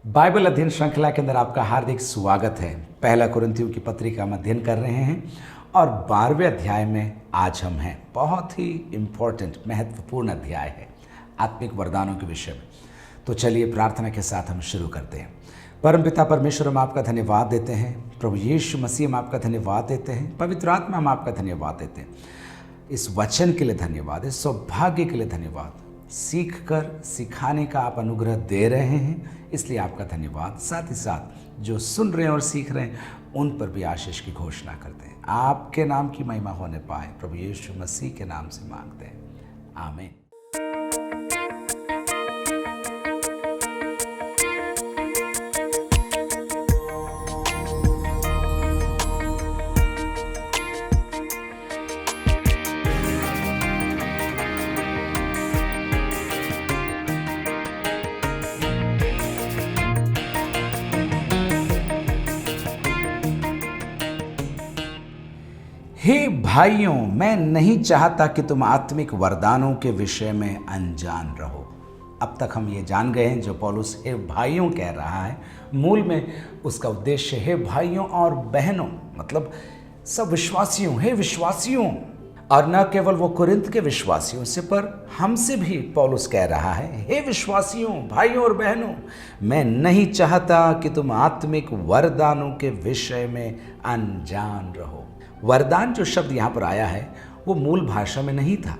Bible अध्ययन श्रृंखला के अंदर आपका हार्दिक स्वागत है। पहला कुरिन्थियों की पत्री का हम अध्ययन कर रहे हैं और 12वें अध्याय में आज हम हैं। बहुत ही इम्पोर्टेंट महत्वपूर्ण अध्याय है आत्मिक वरदानों के विषय में। तो चलिए प्रार्थना के साथ हम शुरू करते हैं। परमपिता परमेश्वर, हम आपका धन्यवाद देते हैं। प्रभु यीशु मसीह, हम आपका धन्यवाद देते हैं। पवित्र आत्मा, हम आपका धन्यवाद देते हैं। इस वचन के लिए धन्यवाद, इस सौभाग्य के लिए धन्यवाद। सीख कर सिखाने का आप अनुग्रह दे रहे हैं, इसलिए आपका धन्यवाद। साथ ही साथ जो सुन रहे हैं और सीख रहे हैं उन पर भी आशीष की घोषणा करते हैं। आपके नाम की महिमा होने पाए, प्रभु यीशु मसीह के नाम से मांगते हैं, आमीन। हे भाइयों, मैं नहीं चाहता कि तुम आत्मिक वरदानों के विषय में अनजान रहो। अब तक हम ये जान गए हैं, जो पौलुस हे भाइयों कह रहा है, मूल में उसका उद्देश्य हे भाइयों और बहनों, मतलब सब विश्वासियों, हे विश्वासियों। और न केवल वो कुरिन्थ के विश्वासियों से, पर हमसे भी पौलुस कह रहा है, हे विश्वासियों, भाइयों और बहनों, मैं नहीं चाहता कि तुम आत्मिक वरदानों के विषय में अनजान रहो। वरदान जो शब्द यहाँ पर आया है वो मूल भाषा में नहीं था,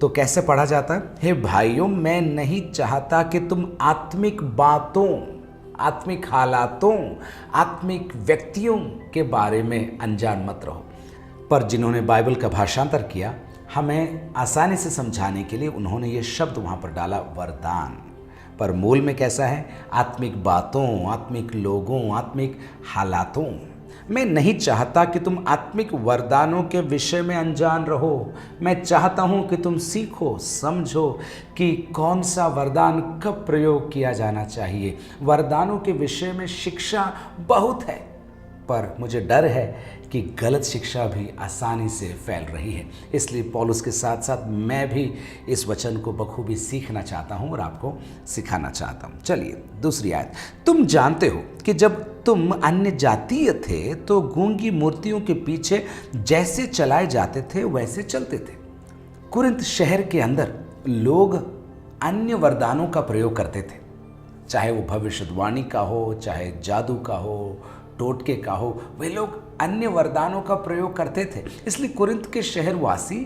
तो कैसे पढ़ा जाता है? हे भाइयों, मैं नहीं चाहता कि तुम आत्मिक बातों, आत्मिक हालातों, आत्मिक व्यक्तियों के बारे में अनजान मत रहो। पर जिन्होंने बाइबल का भाषांतर किया, हमें आसानी से समझाने के लिए उन्होंने ये शब्द वहाँ पर डाला, वरदान। पर मूल में कैसा है? आत्मिक बातों, आत्मिक लोगों, आत्मिक हालातों। मैं नहीं चाहता कि तुम आत्मिक वरदानों के विषय में अनजान रहो। मैं चाहता हूँ कि तुम सीखो, समझो कि कौन सा वरदान कब प्रयोग किया जाना चाहिए। वरदानों के विषय में शिक्षा बहुत है, पर मुझे डर है कि गलत शिक्षा भी आसानी से फैल रही है। इसलिए पौलुस के साथ साथ मैं भी इस वचन को बखूबी सीखना चाहता हूँ और आपको सिखाना चाहता हूँ। चलिए दूसरी आयत। तुम जानते हो कि जब तुम अन्य जातीय थे तो गूंगी मूर्तियों के पीछे जैसे चलाए जाते थे वैसे चलते थे। कुरिन्थ शहर के अंदर लोग अन्य वरदानों का प्रयोग करते थे, चाहे वो भविष्यवाणी का हो, चाहे जादू का हो, टोटके का हो, वे लोग अन्य वरदानों का प्रयोग करते थे। इसलिए कुरिन्थ के शहरवासी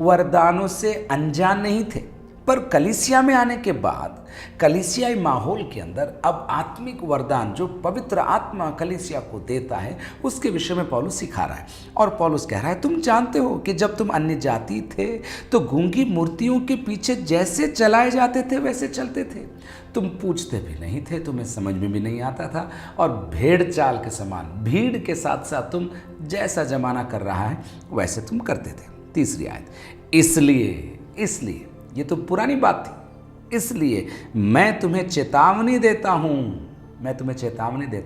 वरदानों से अनजान नहीं थे। पर कलीसिया में आने के बाद, कलीसियाई माहौल के अंदर अब आत्मिक वरदान जो पवित्र आत्मा कलीसिया को देता है, उसके विषय में पौलुस सिखा रहा है। और पौलुस कह रहा है, तुम जानते हो कि जब तुम अन्य जाति थे तो गूंगी मूर्तियों के पीछे जैसे चलाए जाते थे वैसे चलते थे। तुम पूछते भी नहीं थे, तुम्हें समझ में भी नहीं आता था, और भेड़ चाल के समान भीड़ के साथ साथ तुम जैसा जमाना कर रहा है वैसे तुम करते थे। तीसरी आयत। इसलिए ये तो पुरानी बात थी, इसलिए मैं तुम्हें चेतावनी देता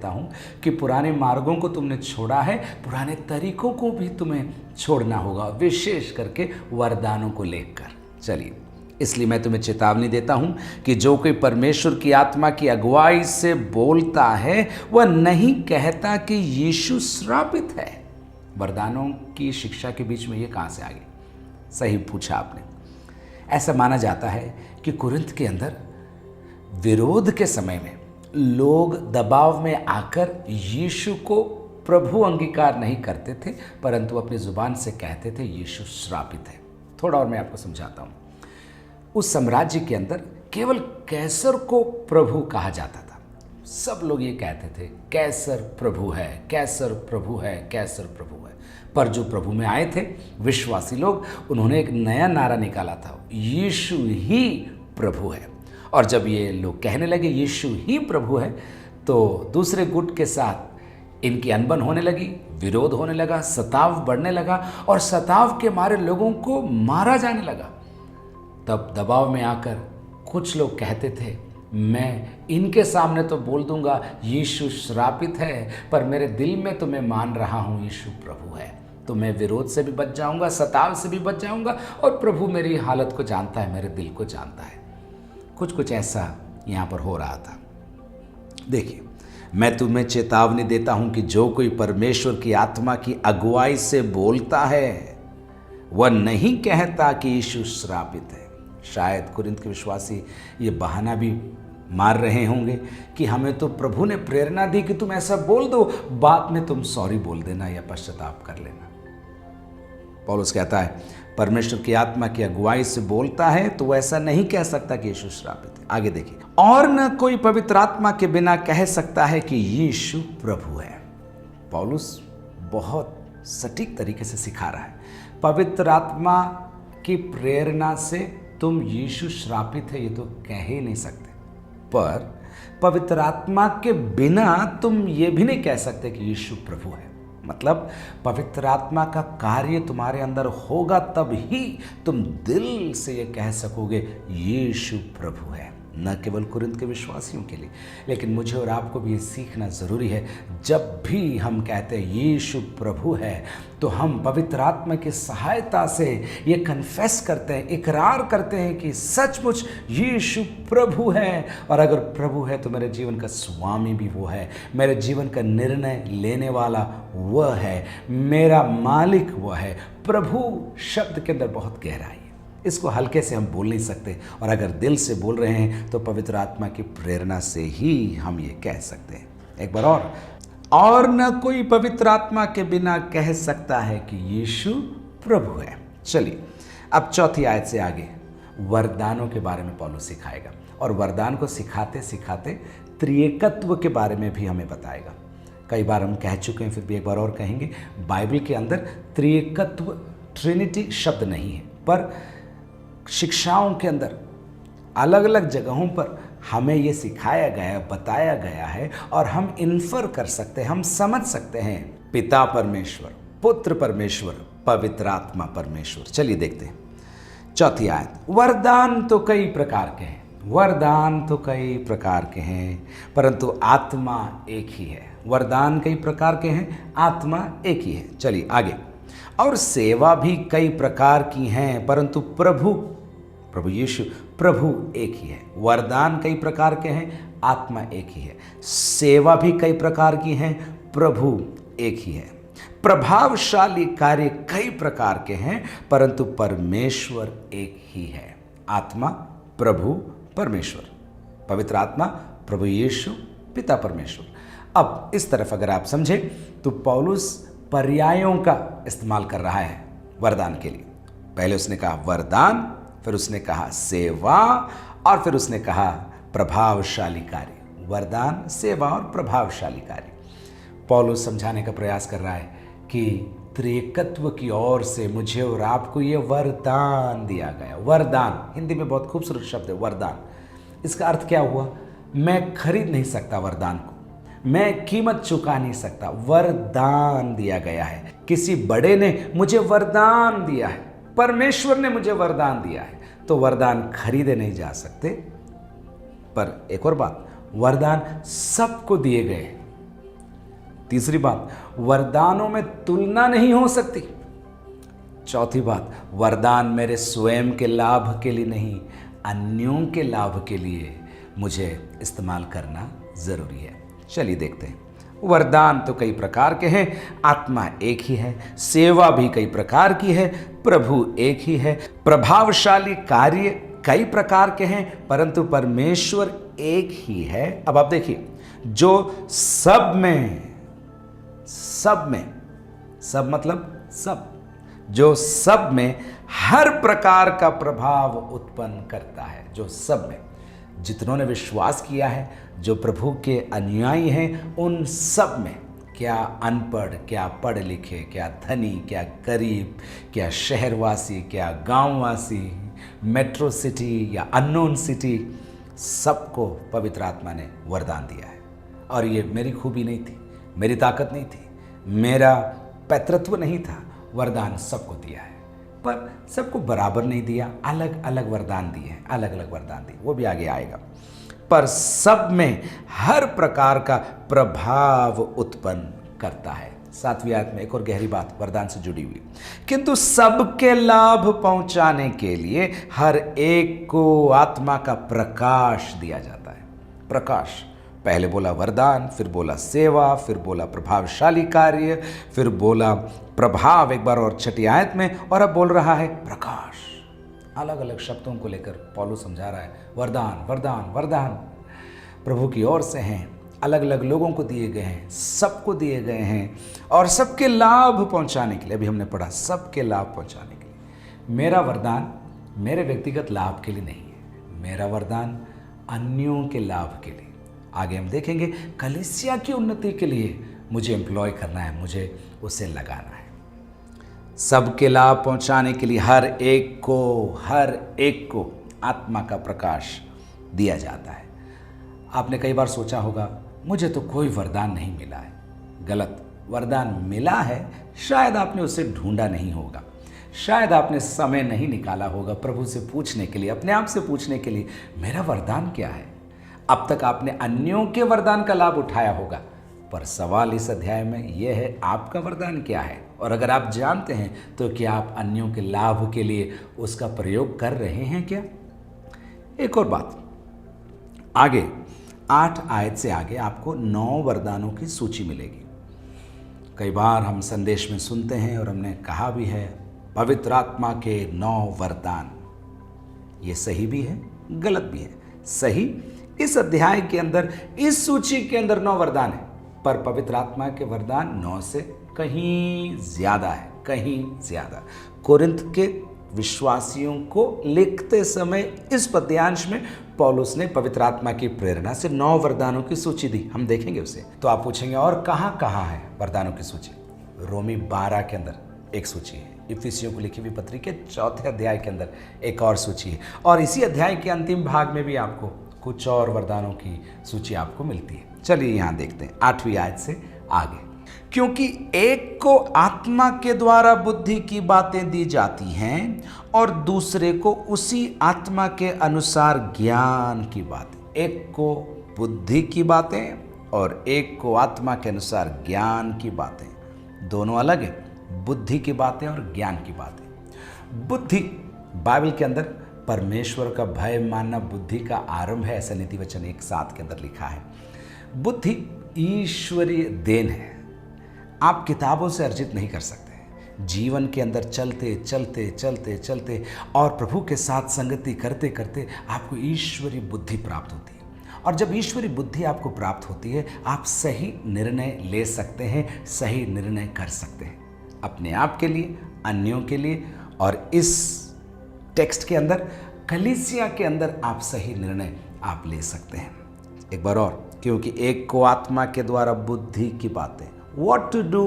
हूँ कि पुराने मार्गों को तुमने छोड़ा है, पुराने तरीकों को भी तुम्हें छोड़ना होगा, विशेष करके वरदानों को लेकर। चलिए, इसलिए मैं तुम्हें चेतावनी देता हूँ कि जो कोई परमेश्वर की आत्मा की अगुवाई से बोलता है वह नहीं कहता कि यीशु श्रापित है। वरदानों की शिक्षा के बीच में ये कहाँ से आ गई? सही पूछा आपने। ऐसा माना जाता है कि कुरिन्थ के अंदर विरोध के समय में लोग दबाव में आकर यीशु को प्रभु अंगीकार नहीं करते थे, परंतु अपनी जुबान से कहते थे यीशु श्रापित है। थोड़ा और मैं आपको समझाता हूँ। उस साम्राज्य के अंदर केवल कैसर को प्रभु कहा जाता था। सब लोग ये कहते थे कैसर प्रभु है, कैसर प्रभु है, कैसर प्रभु है। पर जो प्रभु में आए थे विश्वासी लोग, उन्होंने एक नया नारा निकाला था, यीशु ही प्रभु है। और जब ये लोग कहने लगे यीशु ही प्रभु है, तो दूसरे गुट के साथ इनकी अनबन होने लगी, विरोध होने लगा, सताव बढ़ने लगा, और सताव के मारे लोगों को मारा जाने लगा। तब दबाव में आकर कुछ लोग कहते थे, मैं इनके सामने तो बोल दूंगा यीशु श्रापित है, पर मेरे दिल में तो मैं मान रहा हूँ यीशु प्रभु है। तो मैं विरोध से भी बच जाऊंगा, सताव से भी बच जाऊंगा, और प्रभु मेरी हालत को जानता है, मेरे दिल को जानता है। कुछ ऐसा यहाँ पर हो रहा था। देखिए, मैं तुम्हें चेतावनी देता हूं कि जो कोई परमेश्वर की आत्मा की अगुवाई से बोलता है वह नहीं कहता कि यीशु श्रापित है। शायद कुरिन्थ के विश्वासी ये बहाना भी मार रहे होंगे कि हमें तो प्रभु ने प्रेरणा दी कि तुम ऐसा बोल दो, बाद में तुम सॉरी बोल देना या पश्चाताप कर लेना। पौलुस कहता है परमेश्वर की आत्मा की अगुवाई से बोलता है तो वह ऐसा नहीं कह सकता कि यीशु श्रापित है। आगे देखिए, और न कोई पवित्र आत्मा के बिना कह सकता है कि यीशु प्रभु है। पौलुस बहुत सटीक तरीके से सिखा रहा है, पवित्र आत्मा की प्रेरणा से तुम यीशु श्रापित है ये तो कह ही नहीं सकते, पर पवित्र आत्मा के बिना तुम ये भी नहीं कह सकते कि यीशु प्रभु है। मतलब पवित्र आत्मा का कार्य तुम्हारे अंदर होगा तब ही तुम दिल से ये कह सकोगे यीशु प्रभु है। न केवल कुरिन्थ के विश्वासियों के लिए, लेकिन मुझे और आपको भी ये सीखना ज़रूरी है। जब भी हम कहते हैं यीशु प्रभु है तो हम पवित्र आत्मा की सहायता से ये कन्फेस करते हैं, इकरार करते हैं कि सचमुच यीशु प्रभु है। और अगर प्रभु है तो मेरे जीवन का स्वामी भी वो है, मेरे जीवन का निर्णय लेने वाला वह है, मेरा मालिक वह है। प्रभु शब्द के अंदर बहुत गहराई है, इसको हल्के से हम बोल नहीं सकते, और अगर दिल से बोल रहे हैं तो पवित्र आत्मा की प्रेरणा से ही हम ये कह सकते हैं। एक बार और न कोई पवित्र आत्मा के बिना कह सकता है कि यीशु प्रभु है। चलिए अब चौथी आयत से आगे वरदानों के बारे में पौलुस सिखाएगा, और वरदान को सिखाते सिखाते त्रिएकत्व के बारे में भी हमें बताएगा। कई बार हम कह चुके हैं, फिर भी एक बार और कहेंगे, बाइबल के अंदर त्रिएकत्व ट्रिनिटी शब्द नहीं है, पर शिक्षाओं के अंदर अलग अलग जगहों पर हमें ये सिखाया गया, बताया गया है, और हम इन्फर कर सकते हैं, हम समझ सकते हैं पिता परमेश्वर, पुत्र परमेश्वर, पवित्र आत्मा परमेश्वर। चलिए देखते हैं चौथी आयत। वरदान तो कई प्रकार के हैं, वरदान तो कई प्रकार के हैं, परंतु आत्मा एक ही है। वरदान कई प्रकार के हैं, आत्मा एक ही है। चलिए आगे। और सेवा भी कई प्रकार की हैं, परंतु प्रभु यीशु प्रभु एक ही है। वरदान कई प्रकार के हैं, आत्मा एक ही है। सेवा भी कई प्रकार की हैं, प्रभु एक ही है। प्रभावशाली कार्य कई प्रकार के हैं, परंतु परमेश्वर एक ही है। आत्मा प्रभु परमेश्वर, पवित्र आत्मा प्रभु यीशु पिता परमेश्वर। अब इस तरफ अगर आप समझे तो पौलुस पर्यायों का इस्तेमाल कर रहा है वरदान के लिए। पहले उसने कहा वरदान, फिर उसने कहा सेवा, और फिर उसने कहा प्रभावशाली कार्य। वरदान, सेवा और प्रभावशाली कार्य। पौलुस समझाने का प्रयास कर रहा है कि त्रिएकत्व की ओर से मुझे और आपको ये वरदान दिया गया। वरदान हिंदी में बहुत खूबसूरत शब्द है, वरदान। इसका अर्थ क्या हुआ? मैं खरीद नहीं सकता वरदान को, मैं कीमत चुका नहीं सकता। वरदान दिया गया है, किसी बड़े ने मुझे वरदान दिया है, परमेश्वर ने मुझे वरदान दिया है, तो वरदान खरीदे नहीं जा सकते। पर एक और बात, वरदान सबको दिए गए। तीसरी बात, वरदानों में तुलना नहीं हो सकती। चौथी बात, वरदान मेरे स्वयं के लाभ के लिए नहीं, अन्यों के लाभ के लिए मुझे इस्तेमाल करना जरूरी है। चलिए देखते हैं। वरदान तो कई प्रकार के हैं, आत्मा एक ही है। सेवा भी कई प्रकार की है, प्रभु एक ही है। प्रभावशाली कार्य कई प्रकार के हैं, परंतु परमेश्वर एक ही है। अब आप देखिए, जो सब में मतलब सब, जो सब में हर प्रकार का प्रभाव उत्पन्न करता है। जो सब में, जितनों ने विश्वास किया है, जो प्रभु के अनुयायी हैं, उन सब में, क्या अनपढ़, क्या पढ़े लिखे, क्या धनी, क्या गरीब, क्या शहरवासी, क्या गांववासी, मेट्रो सिटी या अननोन सिटी, सबको पवित्र आत्मा ने वरदान दिया है। और ये मेरी खूबी नहीं थी, मेरी ताकत नहीं थी, मेरा पैतृत्व नहीं था। वरदान सबको दिया है, पर सबको बराबर नहीं दिया, अलग अलग वरदान दिए हैं, अलग अलग वरदान दिए, वो भी आगे आएगा। पर सब में हर प्रकार का प्रभाव उत्पन्न करता है। 7वीं आयत में एक और गहरी बात वरदान से जुड़ी हुई, किंतु सबके लाभ पहुंचाने के लिए हर एक को आत्मा का प्रकाश दिया जाता है। प्रकाश, पहले बोला वरदान, फिर बोला सेवा, फिर बोला प्रभावशाली कार्य, फिर बोला प्रभाव एक बार और 6ठी आयत में, और अब बोल रहा है प्रकाश। अलग अलग शब्दों को लेकर पौलुस समझा रहा है। वरदान वरदान वरदान प्रभु की ओर से हैं, अलग अलग लोगों को दिए गए हैं, सबको दिए गए हैं, और सबके लाभ पहुंचाने के लिए। अभी हमने पढ़ा सबके लाभ पहुंचाने के लिए। मेरा वरदान मेरे व्यक्तिगत लाभ के लिए नहीं है, मेरा वरदान अन्यों के लाभ के लिए। आगे हम देखेंगे कलीसिया की उन्नति के लिए मुझे एम्प्लॉय करना है, मुझे उसे लगाना है। सबके लाभ पहुंचाने के लिए हर एक को आत्मा का प्रकाश दिया जाता है। आपने कई बार सोचा होगा मुझे तो कोई वरदान नहीं मिला है। गलत, वरदान मिला है, शायद आपने उसे ढूंढा नहीं होगा, शायद आपने समय नहीं निकाला होगा प्रभु से पूछने के लिए, अपने आप से पूछने के लिए मेरा वरदान क्या है। अब तक आपने अन्यों के वरदान का लाभ उठाया होगा, पर सवाल इस अध्याय में यह है आपका वरदान क्या है, और अगर आप जानते हैं तो क्या आप अन्यों के लाभ के लिए उसका प्रयोग कर रहे हैं क्या। एक और बात, आगे 8 आयत से आगे आपको 9 वरदानों की सूची मिलेगी। कई बार हम संदेश में सुनते हैं और हमने कहा भी है पवित्र आत्मा के 9 वरदान। ये सही भी है, गलत भी है। सही, इस अध्याय के अंदर, इस सूची के अंदर 9 वरदान है, पर पवित्र आत्मा के वरदान 9 से कहीं ज्यादा है, कहीं ज्यादा। कोरिन्थ के विश्वासियों को लिखते समय इस पद्यांश में पौलुस ने पवित्र आत्मा की प्रेरणा से 9 वरदानों की सूची दी। हम देखेंगे उसे। तो आप पूछेंगे और कहाँ कहाँ है वरदानों की सूची। रोमी 12 के अंदर एक सूची है, इफिसियों को लिखी हुई पत्री के 4थे अध्याय के अंदर एक और सूची है, और इसी अध्याय के अंतिम भाग में भी आपको कुछ और वरदानों की सूची आपको मिलती है। चलिए यहाँ देखते हैं 8वीं आयत से आगे। क्योंकि एक को आत्मा के द्वारा बुद्धि की बातें दी जाती हैं और दूसरे को उसी आत्मा के अनुसार ज्ञान की बातें। एक को बुद्धि की बातें और एक को आत्मा के अनुसार ज्ञान की बातें, दोनों अलग है। बुद्धि की बातें और ज्ञान की बातें। बुद्धि बाइबल के अंदर परमेश्वर का भय मानना बुद्धि का आरंभ है, ऐसा नीति वचन 1:7 के अंदर लिखा है। बुद्धि ईश्वरीय देन है, आप किताबों से अर्जित नहीं कर सकते। जीवन के अंदर चलते चलते चलते चलते और प्रभु के साथ संगति करते करते आपको ईश्वरीय बुद्धि प्राप्त होती है, और जब ईश्वरीय बुद्धि आपको प्राप्त होती है आप सही निर्णय ले सकते हैं, सही निर्णय कर सकते हैं, अपने आप के लिए, अन्यों के लिए, और इस टेक्स्ट के अंदर कलीसिया के अंदर आप सही निर्णय आप ले सकते हैं। एक बार और, क्योंकि एक को आत्मा के द्वारा बुद्धि की बातें, What to do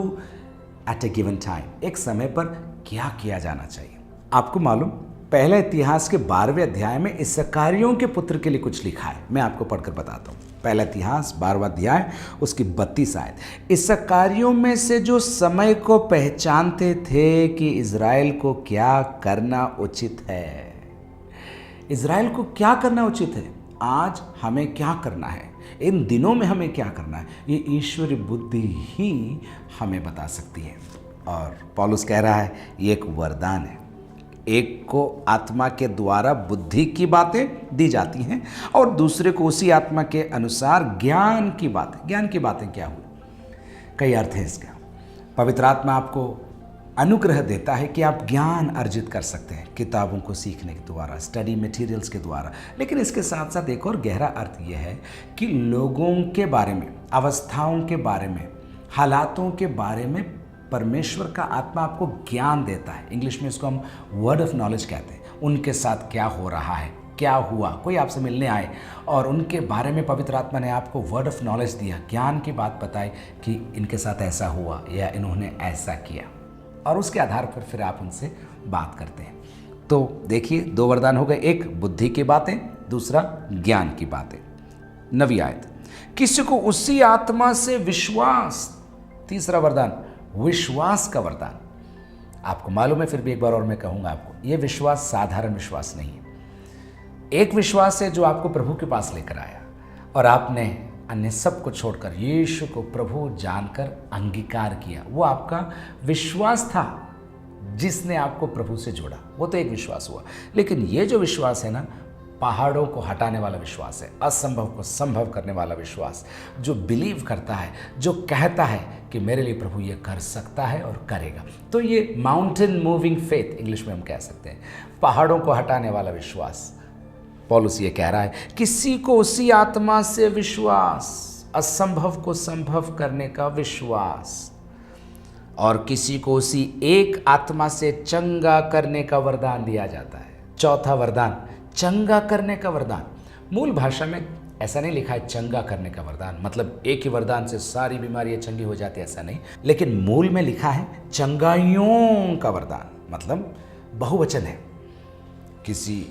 at a given time, एक समय पर क्या किया जाना चाहिए। आपको मालूम, पहले इतिहास के 12वें अध्याय में इस्साकारियों के पुत्र के लिए कुछ लिखा है, मैं आपको पढ़कर बताता हूँ। पहला इतिहास 12वां अध्याय उसकी 32 आयत। इस्साकारियों में से जो समय को पहचानते थे कि इज़राइल को क्या करना उचित है, इज़राइल को क्या करना उचित है, आज हमें क्या करना है, इन दिनों में हमें क्या करना है, ये ईश्वरीय बुद्धि ही हमें बता सकती है। और पौलुस कह रहा है ये एक वरदान है। एक को आत्मा के द्वारा बुद्धि की बातें दी जाती हैं और दूसरे को उसी आत्मा के अनुसार ज्ञान की बातें। ज्ञान की बातें क्या हुई, कई अर्थ है इसका। पवित्र आत्मा आपको अनुग्रह देता है कि आप ज्ञान अर्जित कर सकते हैं किताबों को सीखने के द्वारा, स्टडी मटेरियल्स के द्वारा, लेकिन इसके साथ साथ एक और गहरा अर्थ यह है कि लोगों के बारे में, अवस्थाओं के बारे में, हालातों के बारे में परमेश्वर का आत्मा आपको ज्ञान देता है। इंग्लिश में इसको हम वर्ड ऑफ नॉलेज कहते हैं। उनके साथ क्या हो रहा है, क्या हुआ, कोई आपसे मिलने आए और उनके बारे में पवित्र आत्मा ने आपको वर्ड ऑफ नॉलेज दिया, ज्ञान की बात बताई कि इनके साथ ऐसा हुआ या इन्होंने ऐसा किया, और उसके आधार पर फिर आप उनसे बात करते हैं। तो देखिए 2 वरदान हो गए, एक बुद्धि की बातें, दूसरा ज्ञान की बातें। 9वीं आयत, किसी को उसी आत्मा से विश्वास, तीसरा वरदान विश्वास का वरदान। आपको मालूम है, फिर भी एक बार और मैं कहूंगा आपको, यह विश्वास साधारण विश्वास नहीं है। एक विश्वास है जो आपको प्रभु के पास लेकर आया और आपने अन्य सब को छोड़कर यीशु को प्रभु जानकर अंगीकार किया। वो आपका विश्वास था जिसने आपको प्रभु से जोड़ा, वो तो एक विश्वास हुआ। लेकिन ये जो विश्वास है ना, पहाड़ों को हटाने वाला विश्वास है, असंभव को संभव करने वाला विश्वास, जो बिलीव करता है, जो कहता है कि मेरे लिए प्रभु ये कर सकता है और करेगा। तो ये माउंटेन मूविंग फेथ इंग्लिश में हम कह सकते हैं, पहाड़ों को हटाने वाला विश्वास। पौलुस ये कह रहा है, किसी को उसी आत्मा से विश्वास, असंभव को संभव करने का विश्वास, और किसी को उसी एक आत्मा से चंगा करने का वरदान दिया जाता है। चौथा वरदान, चंगा करने का वरदान। मूल भाषा में ऐसा नहीं लिखा है चंगा करने का वरदान, मतलब एक ही वरदान से सारी बीमारियां चंगी हो जाती, ऐसा नहीं। लेकिन मूल में लिखा है चंगाइयों का वरदान, मतलब बहुवचन है। किसी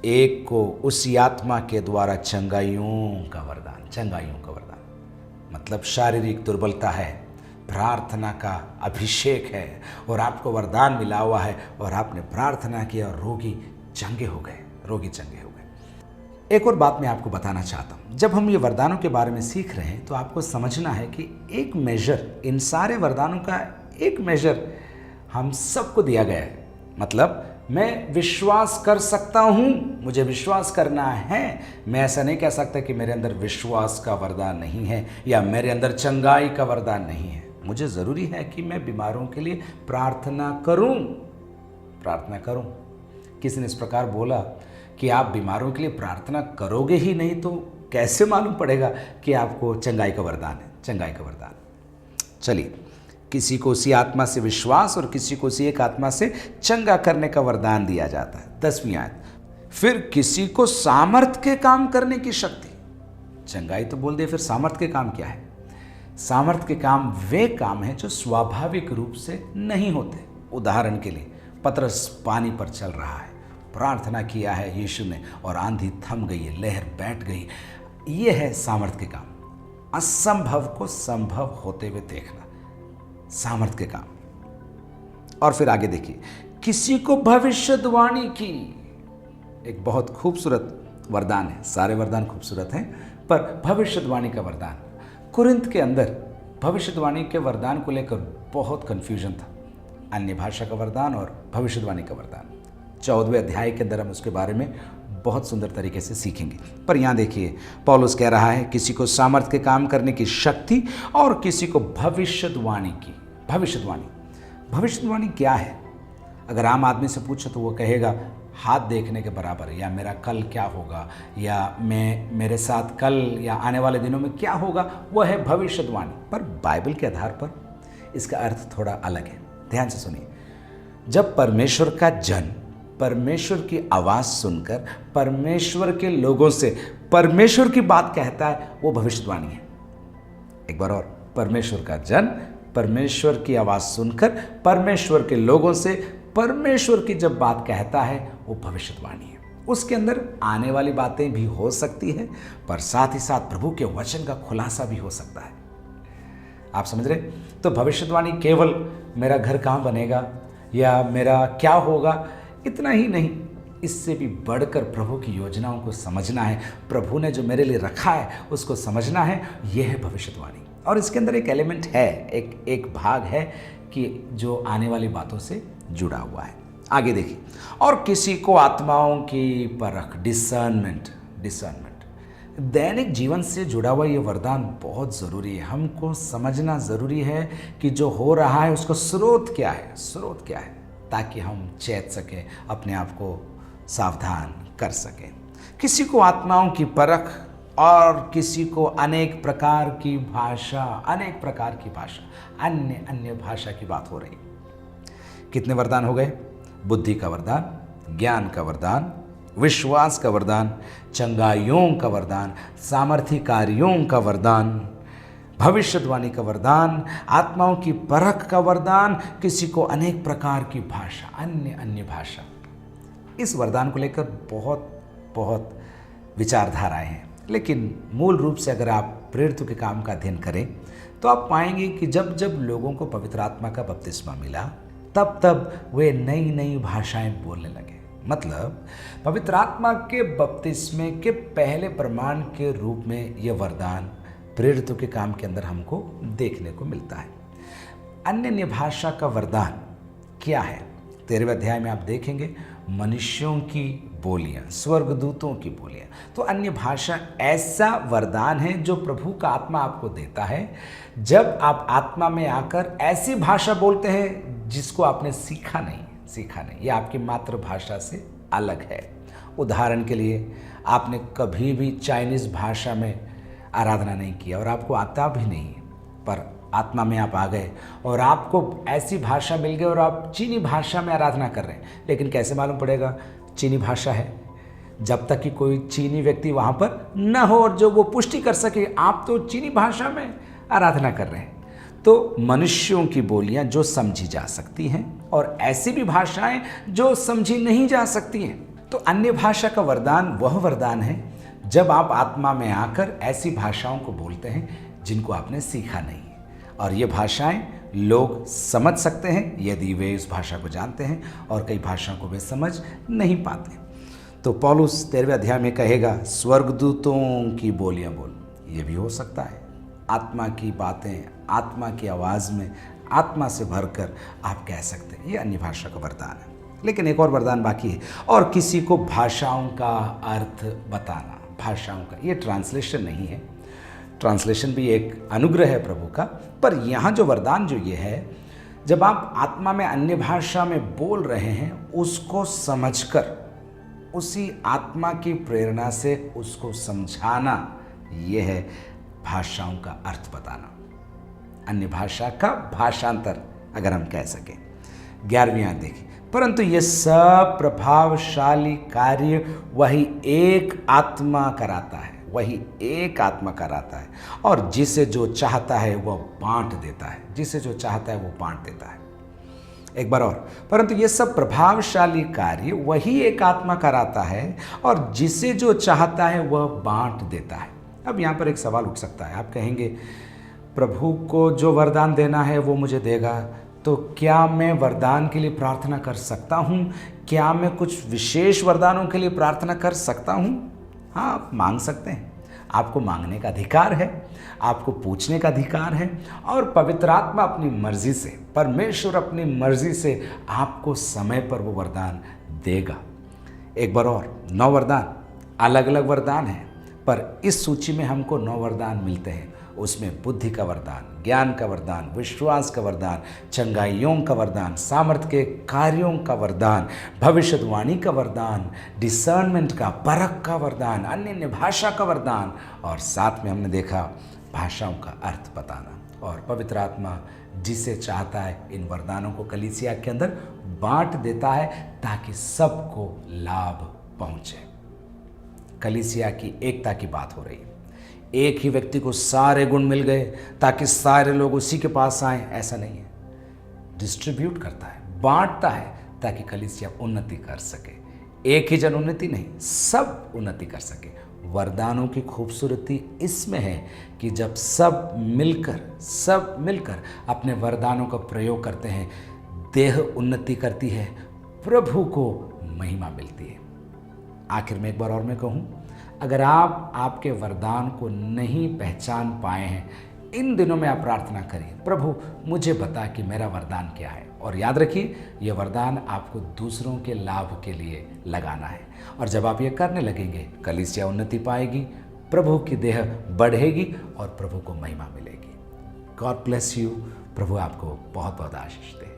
एक को उसी आत्मा के द्वारा चंगाइयों का वरदान, चंगाइयों का वरदान मतलब शारीरिक दुर्बलता है, प्रार्थना का अभिषेक है और आपको वरदान मिला हुआ है और आपने प्रार्थना किया और रोगी चंगे हो गए, रोगी चंगे हो गए। एक और बात मैं आपको बताना चाहता हूँ, जब हम ये वरदानों के बारे में सीख रहे हैं तो आपको समझना है कि एक मेजर, इन सारे वरदानों का एक मेजर हम सबको दिया गया है। मतलब मैं विश्वास कर सकता हूँ, मुझे विश्वास करना है। मैं ऐसा नहीं कह सकता कि मेरे अंदर विश्वास का वरदान नहीं है या मेरे अंदर चंगाई का वरदान नहीं है। मुझे ज़रूरी है कि मैं बीमारों के लिए प्रार्थना करूं, प्रार्थना करूं। किसी ने इस प्रकार बोला कि आप बीमारों के लिए प्रार्थना करोगे ही नहीं तो कैसे मालूम पड़ेगा कि आपको चंगाई का वरदान है, चंगाई का वरदान। चलिए, किसी को उसी आत्मा से विश्वास और किसी को उसी एक आत्मा से चंगा करने का वरदान दिया जाता है। 10वीं आयत, फिर किसी को सामर्थ के काम करने की शक्ति। चंगाई तो बोल दिए, फिर सामर्थ के काम क्या है? सामर्थ के काम वे काम हैं जो स्वाभाविक रूप से नहीं होते। उदाहरण के लिए पतरस पानी पर चल रहा है, प्रार्थना किया है यीशु ने और आंधी थम गई है, लहर बैठ गई। ये है सामर्थ के काम, असंभव को संभव होते हुए देखना, सामर्थ के काम। और फिर आगे देखिए, किसी को भविष्यवाणी की, एक बहुत खूबसूरत वरदान है। सारे वरदान खूबसूरत हैं, पर भविष्यवाणी का वरदान, कुरिन्थ के अंदर भविष्यवाणी के वरदान को लेकर बहुत कन्फ्यूजन था। अन्य भाषा का वरदान और भविष्यवाणी का वरदान, 14वें अध्याय के अंदर हम उसके बारे में बहुत सुंदर तरीके से सीखेंगे। पर यहाँ देखिए, पौलुस कह रहा है किसी को सामर्थ के काम करने की शक्ति और किसी को भविष्यवाणी की। भविष्यवाणी, भविष्यवाणी क्या है? अगर आम आदमी से पूछो तो वो कहेगा हाथ देखने के बराबर है, या मेरा कल क्या होगा, या मेरे साथ कल या आने वाले दिनों में क्या होगा, वह है भविष्यवाणी। पर बाइबल के आधार पर इसका अर्थ थोड़ा अलग है। ध्यान से सुनिए, जब परमेश्वर का जन परमेश्वर की आवाज़ सुनकर परमेश्वर के लोगों से परमेश्वर की बात कहता है, वो भविष्यवाणी है। एक बार और, परमेश्वर का जन परमेश्वर की आवाज़ सुनकर परमेश्वर के लोगों से परमेश्वर की जब बात कहता है, वो भविष्यवाणी है। उसके अंदर आने वाली बातें भी हो सकती है, पर साथ ही साथ प्रभु के वचन का खुलासा भी हो सकता है। आप समझ रहे? तो भविष्यवाणी केवल मेरा घर कहाँ बनेगा या मेरा क्या होगा, इतना ही नहीं, इससे भी बढ़कर प्रभु की योजनाओं को समझना है, प्रभु ने जो मेरे लिए रखा है उसको समझना है। यह है भविष्यवाणी। और इसके अंदर एक एलिमेंट है, एक भाग है कि जो आने वाली बातों से जुड़ा हुआ है। आगे देखिए, और किसी को आत्माओं की परख, डिसर्नमेंट। दैनिक जीवन से जुड़ा हुआ ये वरदान बहुत ज़रूरी है। हमको समझना ज़रूरी है कि जो हो रहा है उसका स्रोत क्या है, स्रोत क्या है, ताकि हम चेत सकें, अपने आप को सावधान कर सकें। किसी को आत्माओं की परख और किसी को अनेक प्रकार की भाषा, अन्य भाषा की बात हो रही। कितने वरदान हो गए? बुद्धि का वरदान, ज्ञान का वरदान, विश्वास का वरदान, चंगाइयों का वरदान, सामर्थी कार्यों का वरदान, भविष्यवाणी का वरदान, आत्माओं की परख का वरदान, किसी को अनेक प्रकार की भाषा, अन्य भाषा। इस वरदान को लेकर बहुत विचारधाराएं हैं, लेकिन मूल रूप से अगर आप प्रेरितों के काम का अध्ययन करें तो आप पाएंगे कि जब जब लोगों को पवित्र आत्मा का बपतिस्मा मिला, तब वे नई भाषाएं बोलने लगे। मतलब पवित्र आत्मा के बपतिस्मे के पहले प्रमाण के रूप में यह वरदान प्रेरितों के काम के अंदर हमको देखने को मिलता है। अन्य भाषा का वरदान क्या है? 13वें अध्याय में आप देखेंगे, मनुष्यों की बोलियां, स्वर्गदूतों की बोलियां। तो अन्य भाषा ऐसा वरदान है जो प्रभु का आत्मा आपको देता है जब आप आत्मा में आकर ऐसी भाषा बोलते हैं जिसको आपने सीखा नहीं, यह आपकी मातृभाषा से अलग है। उदाहरण के लिए, आपने कभी भी चाइनीज़ भाषा में आराधना नहीं किया और आपको आता भी नहीं है, पर आत्मा में आप आ गए और आपको ऐसी भाषा मिल गई और आप चीनी भाषा में आराधना कर रहे हैं। लेकिन कैसे मालूम पड़ेगा चीनी भाषा है? जब तक कि कोई चीनी व्यक्ति वहाँ पर न हो और जो वो पुष्टि कर सके आप तो चीनी भाषा में आराधना कर रहे हैं। तो मनुष्यों की बोलियां जो समझी जा सकती हैं और ऐसी भी भाषाएं जो समझी नहीं जा सकती हैं। तो अन्य भाषा का वरदान वह वरदान है जब आप आत्मा में आकर ऐसी भाषाओं को बोलते हैं जिनको आपने सीखा नहीं है, और ये भाषाएं लोग समझ सकते हैं यदि वे इस भाषा को जानते हैं, और कई भाषाओं को वे समझ नहीं पाते। तो पौलुस 13वें अध्याय में कहेगा स्वर्गदूतों की बोलियां बोल। ये भी हो सकता है, आत्मा की बातें आत्मा की आवाज़ में आत्मा से भरकर आप कह सकते हैं। ये अन्य भाषा का वरदान है। लेकिन एक और वरदान बाकी है, और किसी को भाषाओं का अर्थ बताना। भाषाओं का ये ट्रांसलेशन नहीं है, ट्रांसलेशन भी एक अनुग्रह है प्रभु का, पर यहाँ जो वरदान जो ये है, जब आप आत्मा में अन्य भाषा में बोल रहे हैं उसको समझकर उसी आत्मा की प्रेरणा से उसको समझाना, ये है भाषाओं का अर्थ बताना, अन्य भाषा का भाषांतर अगर हम कह सकें। 11वीं देखिए, परंतु ये सब प्रभावशाली कार्य वही एक आत्मा कराता है, वही एक आत्मा कराता है, और जिसे जो चाहता है वह बांट देता है, जिसे जो चाहता है वो बांट देता है। एक बार और, परंतु ये सब प्रभावशाली कार्य वही एक आत्मा कराता है और जिसे जो चाहता है वह बांट देता है। अब यहाँ पर एक सवाल उठ सकता है, आप कहेंगे प्रभु को जो वरदान देना है वो मुझे देगा, तो क्या मैं वरदान के लिए प्रार्थना कर सकता हूँ? क्या मैं कुछ विशेष वरदानों के लिए प्रार्थना कर सकता हूँ? हाँ, आप मांग सकते हैं, आपको मांगने का अधिकार है, आपको पूछने का अधिकार है, और पवित्र आत्मा अपनी मर्जी से, परमेश्वर अपनी मर्जी से आपको समय पर वो वरदान देगा। एक बार और, 9 वरदान, अलग अलग वरदान हैं, पर इस सूची में हमको 9 वरदान मिलते हैं। उसमें बुद्धि का वरदान, ज्ञान का वरदान, विश्वास का वरदान, चंगाइयों का वरदान, सामर्थ्य के कार्यों का वरदान, भविष्यवाणी का वरदान, डिसर्नमेंट का, परख का वरदान, अन्य भाषा का वरदान, और साथ में हमने देखा भाषाओं का अर्थ बताना। और पवित्र आत्मा जिसे चाहता है इन वरदानों को कलीसिया के अंदर बांट देता है ताकि सबको लाभ पहुंचे। कलीसिया की एकता की बात हो रही है। एक ही व्यक्ति को सारे गुण मिल गए ताकि सारे लोग उसी के पास आए, ऐसा नहीं है। डिस्ट्रीब्यूट करता है, बांटता है ताकि कलीसिया उन्नति कर सके। एक ही जन उन्नति नहीं, सब उन्नति कर सके। वरदानों की खूबसूरती इसमें है कि जब सब मिलकर अपने वरदानों का प्रयोग करते हैं, देह उन्नति करती है, प्रभु को महिमा मिलती है। आखिर में एक बार और मैं कहूँ, अगर आप आपके वरदान को नहीं पहचान पाए हैं, इन दिनों में आप प्रार्थना करिए, प्रभु मुझे बता कि मेरा वरदान क्या है। और याद रखिए, यह वरदान आपको दूसरों के लाभ के लिए लगाना है। और जब आप ये करने लगेंगे, कलीसिया उन्नति पाएगी, प्रभु की देह बढ़ेगी और प्रभु को महिमा मिलेगी। God bless you. प्रभु आपको बहुत बहुत आशीष दे।